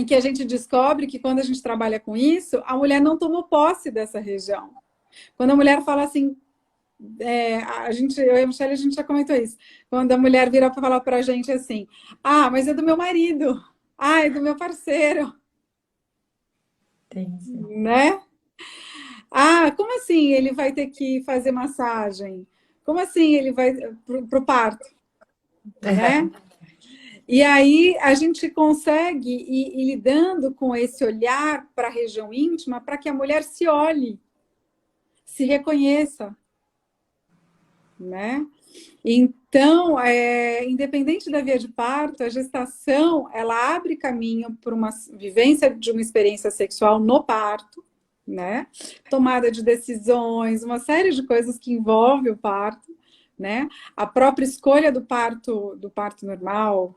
que a gente descobre que quando a gente trabalha com isso, a mulher não tomou posse dessa região. Quando a mulher fala assim, eu e a Michele, a gente já comentou isso. Quando a mulher vira para falar para a gente assim, mas é do meu marido, é do meu parceiro. Entendi. Né? Como assim ele vai ter que fazer massagem? Como assim ele vai para o parto? Né? E aí a gente consegue ir lidando com esse olhar para a região íntima para que a mulher se olhe, se reconheça, né? Então, independente da via de parto, a gestação, ela abre caminho para uma vivência de uma experiência sexual no parto, né? Tomada de decisões, uma série de coisas que envolve o parto, né? A própria escolha do parto normal,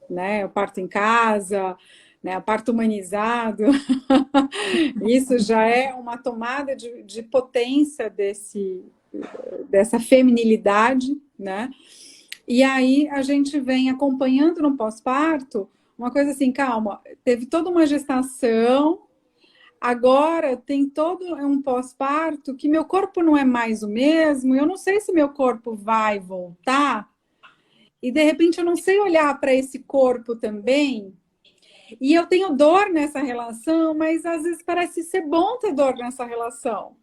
né? O parto em casa, né? O parto humanizado. Isso já é uma tomada de potência dessa feminilidade, né? E aí a gente vem acompanhando no pós-parto uma coisa assim, calma, teve toda uma gestação, agora tem todo um pós-parto que meu corpo não é mais o mesmo, eu não sei se meu corpo vai voltar, e de repente eu não sei olhar para esse corpo também, e eu tenho dor nessa relação, mas às vezes parece ser bom ter dor nessa relação.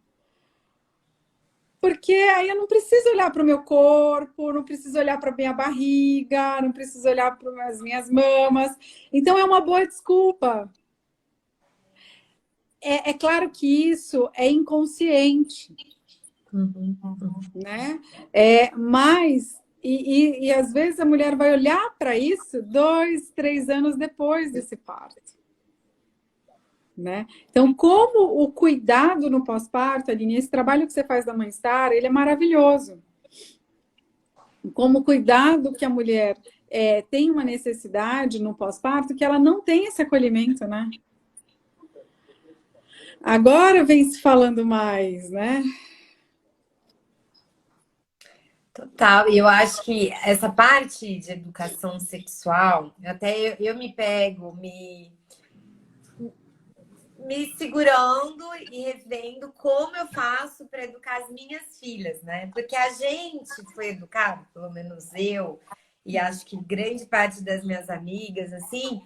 Porque aí eu não preciso olhar para o meu corpo, não preciso olhar para a minha barriga, não preciso olhar para as minhas mamas. Então é uma boa desculpa. É claro que isso é inconsciente, né? Mas, às vezes a mulher vai olhar para isso 2, 3 anos depois desse parto. Né? Então, como o cuidado no pós-parto, Aline, esse trabalho que você faz da Mãe Star, ele é maravilhoso. Como o cuidado que a mulher tem uma necessidade no pós-parto que ela não tem esse acolhimento, né? Agora vem se falando mais, né? Total, e eu acho que essa parte de educação sexual, até eu me pego, me segurando e revendo como eu faço para educar as minhas filhas, né? Porque a gente foi educado, pelo menos eu, e acho que grande parte das minhas amigas, assim,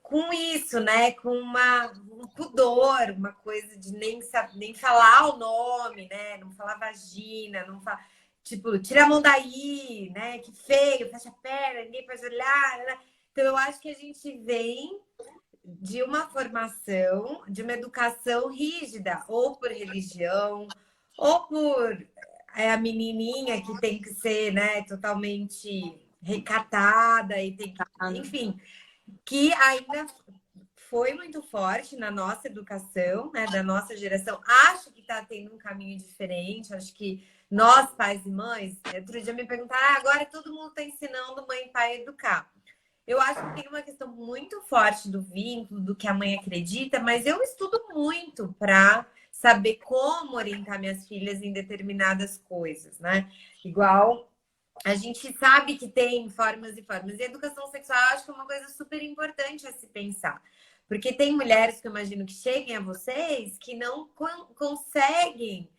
com isso, né? Com um pudor, uma coisa de nem falar o nome, né? Não falar vagina, não falar. Tipo, tira a mão daí, né? Que feio, fecha a perna, ninguém pode olhar, né? Então, eu acho que a gente vem de uma formação, de uma educação rígida, ou por religião, ou por a menininha que tem que ser, né, totalmente recatada e tem que, enfim, que ainda foi muito forte na nossa educação, né, da nossa geração. Acho que está tendo um caminho diferente, acho que nós, pais e mães, outro dia me perguntaram, agora todo mundo está ensinando mãe e pai a educar. Eu acho que tem uma questão muito forte do vínculo, do que a mãe acredita, mas eu estudo muito para saber como orientar minhas filhas em determinadas coisas, né? Igual a gente sabe que tem formas e formas. E a educação sexual eu acho que é uma coisa super importante a se pensar. Porque tem mulheres que eu imagino que cheguem a vocês que não conseguem.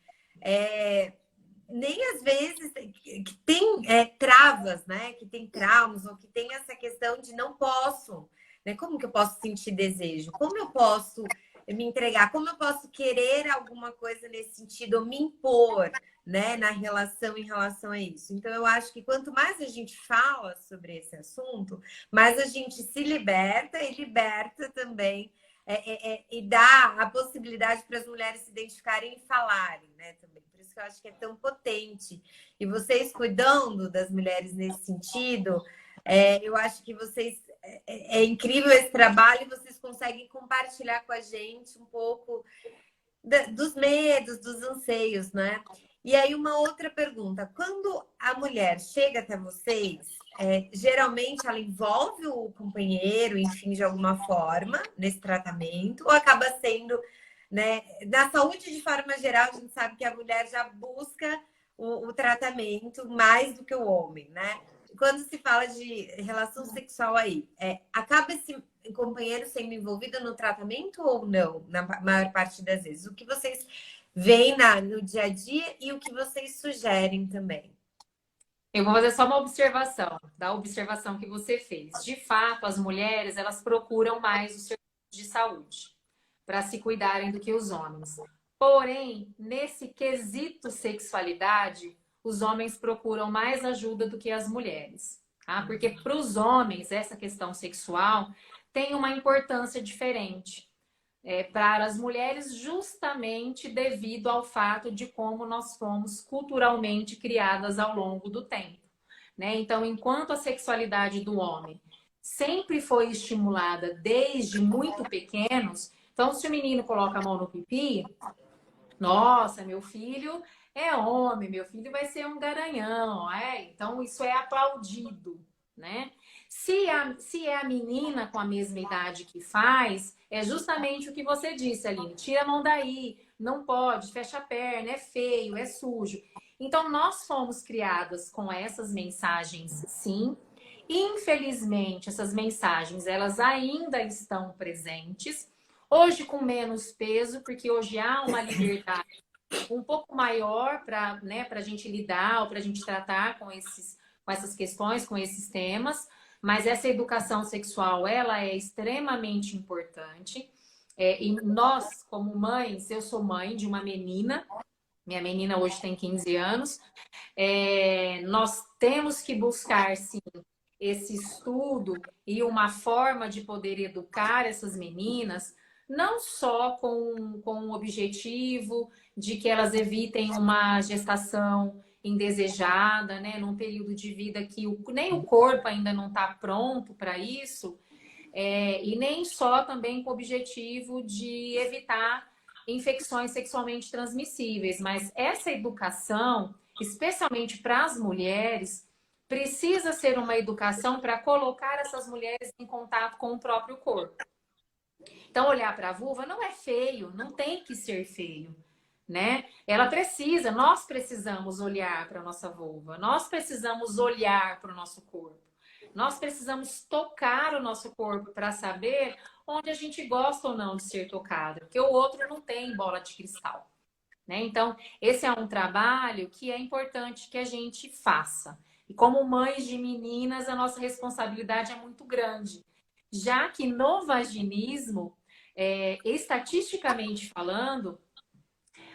Nem às vezes que tem travas, né? Que tem traumas, ou que tem essa questão de não posso, né? Como que eu posso sentir desejo? Como eu posso me entregar? Como eu posso querer alguma coisa nesse sentido, ou me impor, né? Na relação em relação a isso. Então, eu acho que quanto mais a gente fala sobre esse assunto, mais a gente se liberta e liberta também. E dá a possibilidade para as mulheres se identificarem e falarem, né? Também. Por isso que eu acho que é tão potente. E vocês cuidando das mulheres nesse sentido, eu acho que vocês. É incrível esse trabalho e vocês conseguem compartilhar com a gente um pouco dos medos, dos anseios, né? E aí, uma outra pergunta: quando a mulher chega até vocês, geralmente ela envolve o companheiro, enfim, de alguma forma, nesse tratamento, ou acaba sendo, né? Na saúde, de forma geral, a gente sabe que a mulher já busca o tratamento mais do que o homem, né? Quando se fala de relação sexual aí, acaba esse companheiro sendo envolvido no tratamento ou não, na maior parte das vezes? O que vocês veem no dia a dia e o que vocês sugerem também? Eu vou fazer só uma observação, da observação que você fez. De fato, as mulheres, elas procuram mais o serviço de saúde para se cuidarem do que os homens. Porém, nesse quesito sexualidade, os homens procuram mais ajuda do que as mulheres. tá? Porque para os homens, essa questão sexual tem uma importância diferente. Para as mulheres, justamente devido ao fato de como nós fomos culturalmente criadas ao longo do tempo, né? Então, enquanto a sexualidade do homem sempre foi estimulada desde muito pequenos, então se o menino coloca a mão no pipi, nossa, meu filho é homem, meu filho vai ser um garanhão, então isso é aplaudido, né? Se é a menina com a mesma idade que faz, é justamente o que você disse, Aline. Tira a mão daí, não pode, fecha a perna, é feio, é sujo. Então, nós fomos criadas com essas mensagens, sim. Infelizmente, essas mensagens, elas ainda estão presentes. Hoje com menos peso, porque hoje há uma liberdade um pouco maior para, né, para a gente lidar ou para a gente tratar com essas questões, com esses temas. Mas essa educação sexual, ela é extremamente importante. E nós, como mães, eu sou mãe de uma menina, minha menina hoje tem 15 anos, nós temos que buscar, sim, esse estudo e uma forma de poder educar essas meninas, não só com o objetivo de que elas evitem uma gestação indesejada, né, num período de vida que nem o corpo ainda não está pronto para isso, e nem só também com o objetivo de evitar infecções sexualmente transmissíveis, mas essa educação, especialmente para as mulheres, precisa ser uma educação para colocar essas mulheres em contato com o próprio corpo. Então, olhar para a vulva não é feio, não tem que ser feio, né? Nós precisamos olhar para a nossa vulva, nós precisamos olhar para o nosso corpo, nós precisamos tocar o nosso corpo para saber onde a gente gosta ou não de ser tocada, porque o outro não tem bola de cristal, né? Então, esse é um trabalho que é importante que a gente faça. E como mães de meninas, a nossa responsabilidade é muito grande, já que no vaginismo, estatisticamente falando,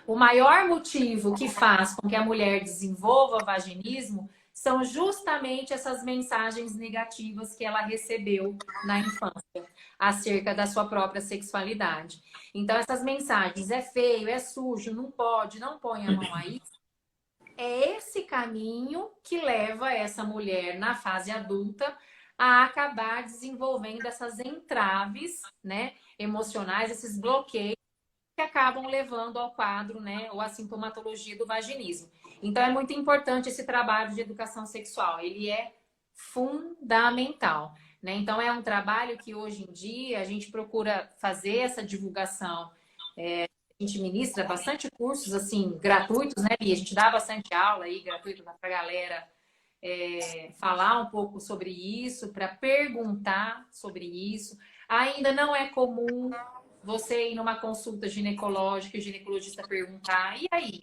o maior motivo que faz com que a mulher desenvolva vaginismo são justamente essas mensagens negativas que ela recebeu na infância acerca da sua própria sexualidade. Então, essas mensagens, é feio, é sujo, não pode, não põe a mão aí, é esse caminho que leva essa mulher na fase adulta a acabar desenvolvendo essas entraves, né, emocionais, esses bloqueios que acabam levando ao quadro, né, ou à sintomatologia do vaginismo. Então, é muito importante esse trabalho de educação sexual. Ele é fundamental, né? Então, é um trabalho que hoje em dia a gente procura fazer essa divulgação. A gente ministra bastante cursos, assim, gratuitos, né, Bia? A gente dá bastante aula aí, gratuita para a galera falar um pouco sobre isso, para perguntar sobre isso. Ainda não é comum você ir numa consulta ginecológica e o ginecologista perguntar: e aí,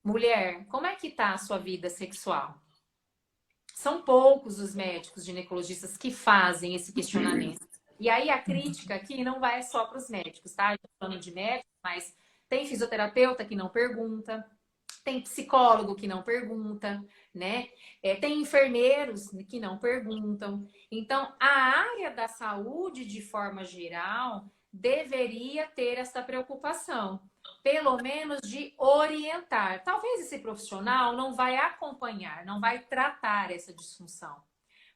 mulher, como é que tá a sua vida sexual? São poucos os médicos ginecologistas que fazem esse questionamento. E aí a crítica aqui não vai só para os médicos, tá? Eu tô falando de médicos, mas tem fisioterapeuta que não pergunta, tem psicólogo que não pergunta, né? Tem enfermeiros que não perguntam. Então, a área da saúde, de forma geral, deveria ter essa preocupação, pelo menos de orientar. Talvez esse profissional não vai acompanhar, não vai tratar essa disfunção,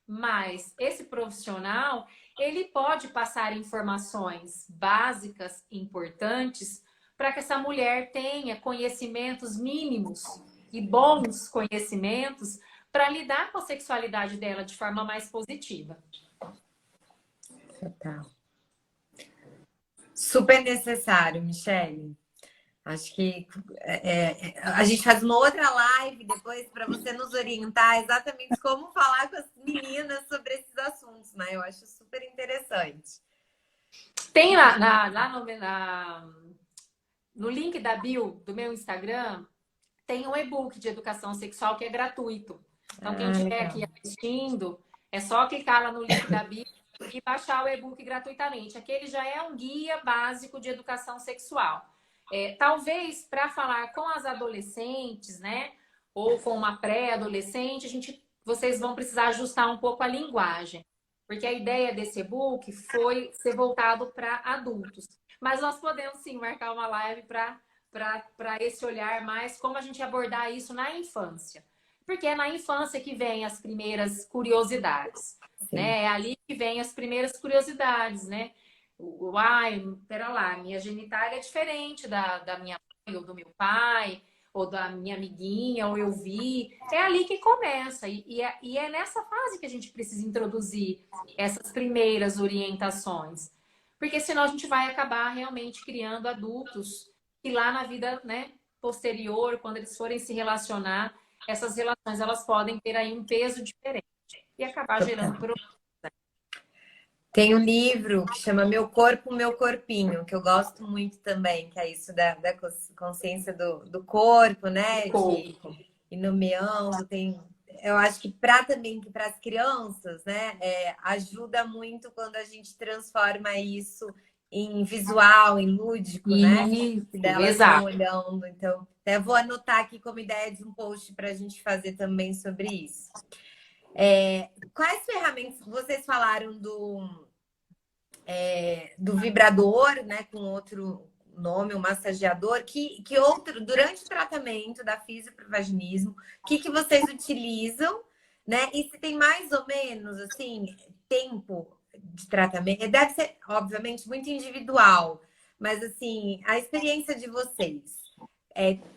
mas esse profissional, ele pode passar informações básicas importantes para que essa mulher tenha conhecimentos mínimos e bons conhecimentos para lidar com a sexualidade dela de forma mais positiva. Total. Super necessário, Michele. Acho que a gente faz uma outra live depois para você nos orientar exatamente como falar com as meninas sobre esses assuntos, né? Eu acho super interessante. Tem lá no link da bio do meu Instagram, tem um e-book de educação sexual que é gratuito. Então, quem estiver aqui assistindo, é só clicar lá no link da bio e baixar o e-book gratuitamente. Aquele já é um guia básico de educação sexual. Talvez para falar com as adolescentes, né? Ou com uma pré-adolescente, a gente vocês vão precisar ajustar um pouco a linguagem, porque a ideia desse e-book foi ser voltado para adultos. Mas nós podemos sim marcar uma live para esse olhar mais como a gente abordar isso na infância. Porque é na infância que vem as primeiras curiosidades, né? É ali que vem as primeiras curiosidades, né? Ai, pera lá, minha genitália é diferente da minha mãe ou do meu pai, ou da minha amiguinha, ou eu vi. É ali que começa. E é nessa fase que a gente precisa introduzir essas primeiras orientações. Porque senão a gente vai acabar realmente criando adultos que lá na vida, né, posterior, quando eles forem se relacionar, essas relações elas podem ter aí um peso diferente e acabar gerando problemas. Tem um livro que chama Meu Corpo, Meu Corpinho, que eu gosto muito também, que é isso da consciência do corpo, né? De ir nomeando, eu acho que também que para as crianças, né, ajuda muito quando a gente transforma isso em visual, em lúdico, né? E delas vão olhando. Então, até vou anotar aqui como ideia de um post para a gente fazer também sobre isso. Quais ferramentas vocês falaram do vibrador, né, com outro nome, o massageador, que outro, durante o tratamento da fisioprovaginismo, o que vocês utilizam, né? E se tem mais ou menos, assim, tempo de tratamento, deve ser, obviamente, muito individual, mas, assim, a experiência de vocês,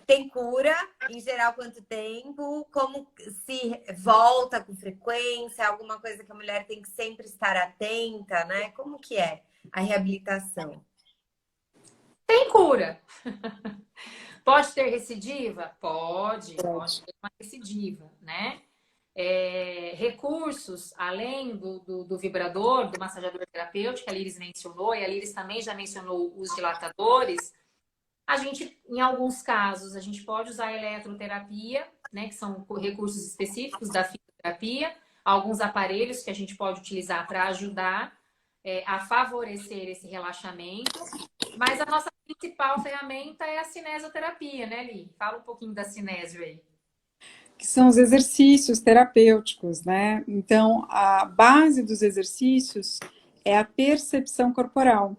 tem cura? Em geral, quanto tempo? Como se volta com frequência? Alguma coisa que a mulher tem que sempre estar atenta, né? Como que é a reabilitação? Tem cura. Pode ter recidiva? Pode ter uma recidiva, né? Recursos, além do vibrador, do massageador terapêutico, que a Liris mencionou, e a Liris também já mencionou os dilatadores, a gente, em alguns casos, a gente pode usar a eletroterapia, né, que são recursos específicos da fisioterapia, alguns aparelhos que a gente pode utilizar para ajudar a favorecer esse relaxamento, mas a nossa principal ferramenta é a cinesioterapia, né, Li? Fala um pouquinho da cinésio aí. Que são os exercícios terapêuticos, né? Então, a base dos exercícios é a percepção corporal.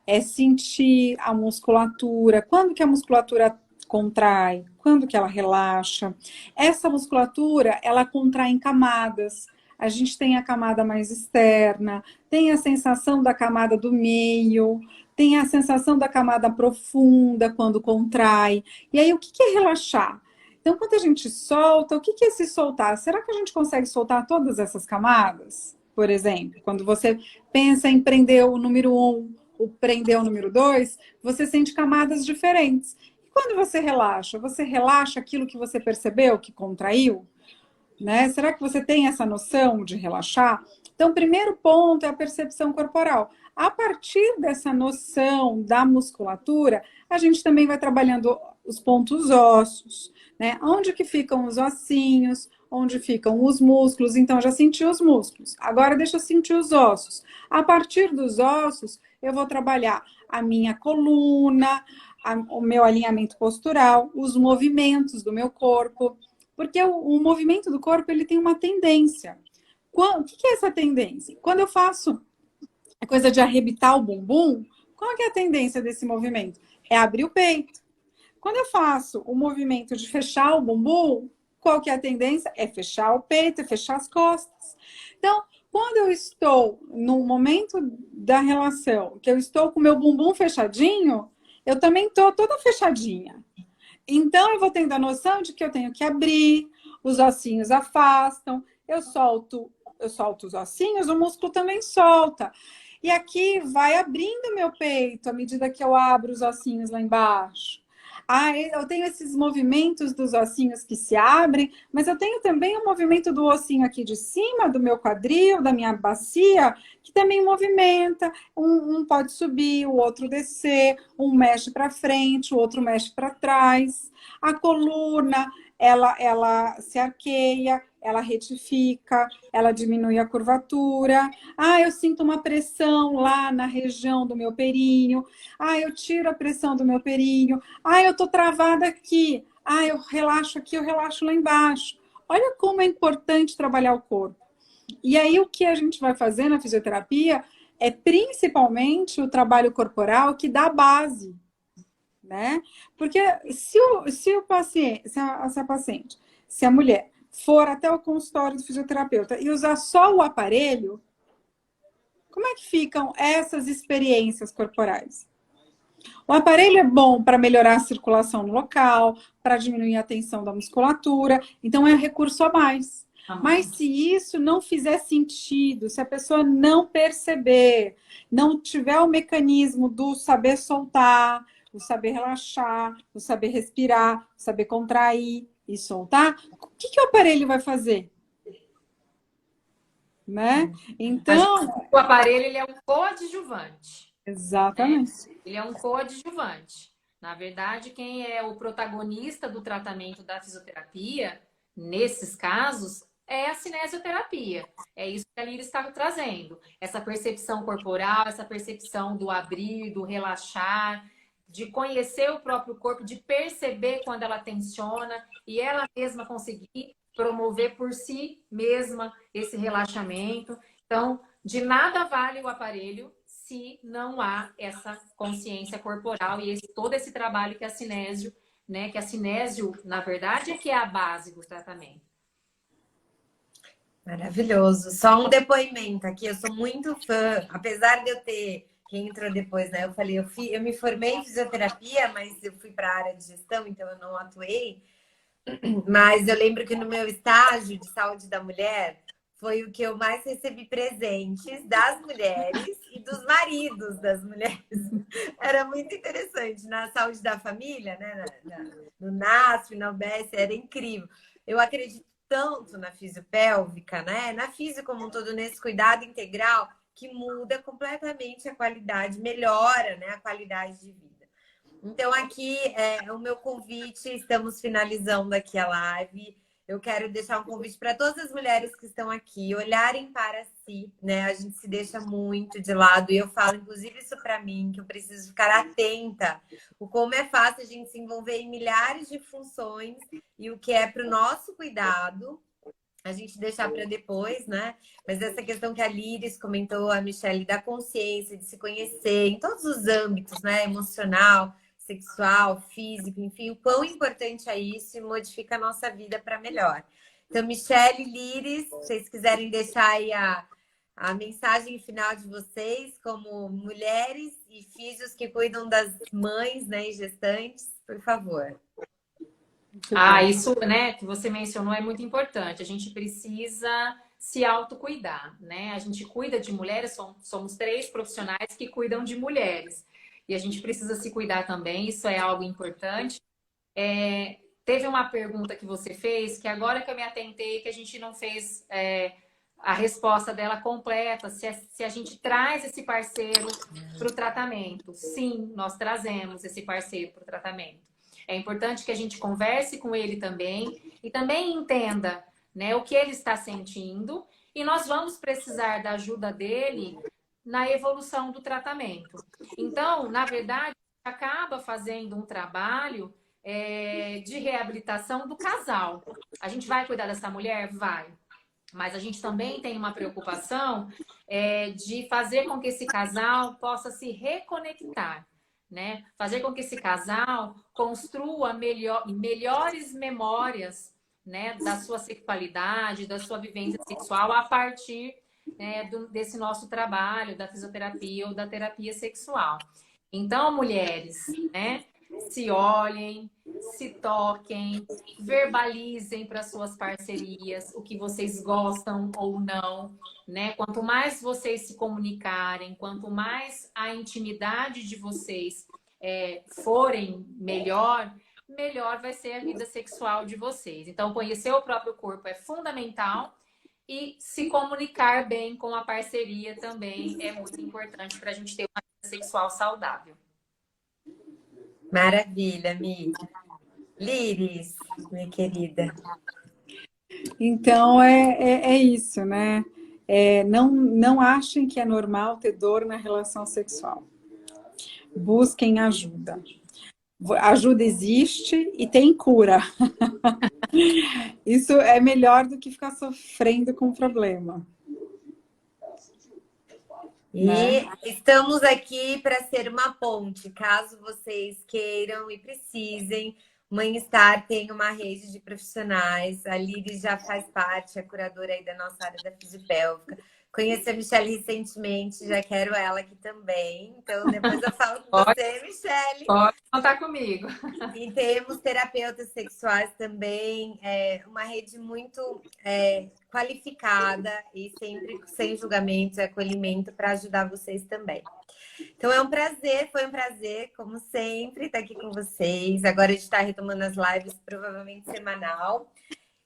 É sentir a musculatura, quando que a musculatura contrai, quando que ela relaxa. Essa musculatura, ela contrai em camadas. A gente tem a camada mais externa, tem a sensação da camada do meio, tem a sensação da camada profunda quando contrai. E aí, o que é relaxar? Então, quando a gente solta, o que é se soltar? Será que a gente consegue soltar todas essas camadas? Por exemplo, quando você pensa em prender o número 1, ou prender o número 2, você sente camadas diferentes. E quando você relaxa aquilo que você percebeu, que contraiu? Né? Será que você tem essa noção de relaxar? Então, o primeiro ponto é a percepção corporal. A partir dessa noção da musculatura, a gente também vai trabalhando os pontos ósseos, né? Onde que ficam os ossinhos, onde ficam os músculos. Então, eu já senti os músculos. Agora, deixa eu sentir os ossos. A partir dos ossos, eu vou trabalhar a minha coluna, o meu alinhamento postural, os movimentos do meu corpo. Porque o movimento do corpo, ele tem uma tendência. O que é essa tendência? Quando eu faço a coisa de arrebitar o bumbum, qual que é a tendência desse movimento? É abrir o peito. Quando eu faço o movimento de fechar o bumbum, qual que é a tendência? É fechar o peito, é fechar as costas. Então, quando eu estou no momento da relação, que eu estou com o meu bumbum fechadinho, eu também estou toda fechadinha. Então, eu vou tendo a noção de que eu tenho que abrir, os ossinhos afastam, eu solto os ossinhos, o músculo também solta. E aqui vai abrindo meu peito à medida que eu abro os ossinhos lá embaixo. Eu tenho esses movimentos dos ossinhos que se abrem, mas eu tenho também o movimento do ossinho aqui de cima, do meu quadril, da minha bacia, que também movimenta. Um pode subir, o outro descer, um mexe para frente, o outro mexe para trás. A coluna, ela se arqueia, ela retifica, ela diminui a curvatura. Eu sinto uma pressão lá na região do meu períneo. Eu tiro a pressão do meu períneo. Eu tô travada aqui. Eu relaxo aqui, eu relaxo lá embaixo. Olha como é importante trabalhar o corpo. E aí o que a gente vai fazer na fisioterapia é principalmente o trabalho corporal que dá base, né? Porque se o paciente, se a paciente, se a mulher for até o consultório do fisioterapeuta e usar só o aparelho, como é que ficam essas experiências corporais? O aparelho é bom para melhorar a circulação no local, para diminuir a tensão da musculatura, então é recurso a mais. Mas se isso não fizer sentido, se a pessoa não perceber, não tiver o mecanismo do saber soltar, o saber relaxar, o saber respirar, o saber contrair e soltar, o que o aparelho vai fazer? Né? Então, o aparelho ele é um coadjuvante. exatamente. Né? Ele é um coadjuvante. Na verdade, quem é o protagonista do tratamento da fisioterapia, nesses casos, é a cinesioterapia. É isso que a Líria está trazendo. Essa percepção corporal, essa percepção do abrir, do relaxar, de conhecer o próprio corpo, de perceber quando ela tensiona e ela mesma conseguir promover por si mesma esse relaxamento. Então, de nada vale o aparelho se não há essa consciência corporal e todo esse trabalho que a cinésio, né? Que a cinésio, na verdade, é que é a base do tratamento. Maravilhoso. Só um depoimento aqui, eu sou muito fã, apesar de eu ter, quem entrou depois, né? Eu falei, eu me formei em fisioterapia, mas eu fui para a área de gestão, então eu não atuei. Mas eu lembro que no meu estágio de saúde da mulher, foi o que eu mais recebi presentes das mulheres e dos maridos das mulheres. Era muito interessante. Na saúde da família, né? No NASF, na UBS, era incrível. Eu acredito tanto na fisiopélvica, né? Na física como um todo, nesse cuidado integral, que muda completamente a qualidade, melhora, né, a qualidade de vida. Então, aqui é o meu convite, estamos finalizando aqui a live. Eu quero deixar um convite para todas as mulheres que estão aqui olharem para si, né? A gente se deixa muito de lado, e eu falo, inclusive, isso para mim, que eu preciso ficar atenta. O como é fácil a gente se envolver em milhares de funções e o que é para o nosso cuidado, a gente deixar para depois, né? Mas essa questão que a Líris comentou, a Michelle, da consciência, de se conhecer em todos os âmbitos, né? Emocional, sexual, físico, enfim, o quão importante é isso e modifica a nossa vida para melhor. Então, Michelle, Líris, se vocês quiserem deixar aí a mensagem final de vocês, como mulheres e físios que cuidam das mães, né, e gestantes, por favor. Isso, né, que você mencionou é muito importante. A gente precisa se autocuidar, né? A gente cuida de mulheres, somos 3 profissionais que cuidam de mulheres. E a gente precisa se cuidar também, isso é algo importante. Teve uma pergunta que você fez, que agora que eu me atentei, que a gente não fez a resposta dela completa, se a gente traz esse parceiro para o tratamento. Sim, nós trazemos esse parceiro para o tratamento. É importante que a gente converse com ele também e também entenda, né, o que ele está sentindo, e nós vamos precisar da ajuda dele na evolução do tratamento. Então, na verdade, acaba fazendo um trabalho de reabilitação do casal. A gente vai cuidar dessa mulher? Vai. Mas a gente também tem uma preocupação de fazer com que esse casal possa se reconectar, né? Fazer com que esse casal construa melhores memórias, né, da sua sexualidade, da sua vivência sexual a partir desse nosso trabalho da fisioterapia ou da terapia sexual. Então, mulheres, né, se olhem, se toquem, verbalizem para suas parcerias o que vocês gostam ou não, né? Quanto mais vocês se comunicarem, quanto mais a intimidade de vocês forem melhor vai ser a vida sexual de vocês. Então, conhecer o próprio corpo é fundamental, e se comunicar bem com a parceria também é muito importante para a gente ter uma vida sexual saudável. Maravilha, Mi. Líris, minha querida. Então, é isso, né? Não achem que é normal ter dor na relação sexual. Busquem ajuda. ajuda existe e tem cura. Isso é melhor do que ficar sofrendo com o problema. E estamos aqui para ser uma ponte, caso vocês queiram e precisem. Mãe Star tem uma rede de profissionais. A Liris já faz parte, é curadora aí da nossa área da fisiopélvica. Conheci a Michelle recentemente, já quero ela aqui também. Então, depois eu falo com você, Michelle. Pode contar comigo. E temos terapeutas sexuais também, uma rede muito qualificada e sempre sem julgamento e acolhimento para ajudar vocês também. Então é um prazer, foi um prazer, como sempre, estar aqui com vocês. Agora a gente está retomando as lives, provavelmente semanal.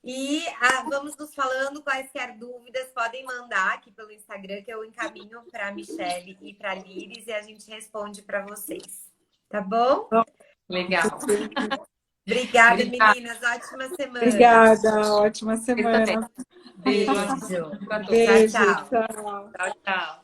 E vamos nos falando, quaisquer dúvidas, podem mandar aqui pelo Instagram, que eu encaminho para a Michelle e para a Liris e a gente responde para vocês. Tá bom? Legal. Obrigada, meninas. Ótima semana. Obrigada, ótima semana. Beijo. Beijo. Beijo, Tchau, tchau. Tchau, tchau.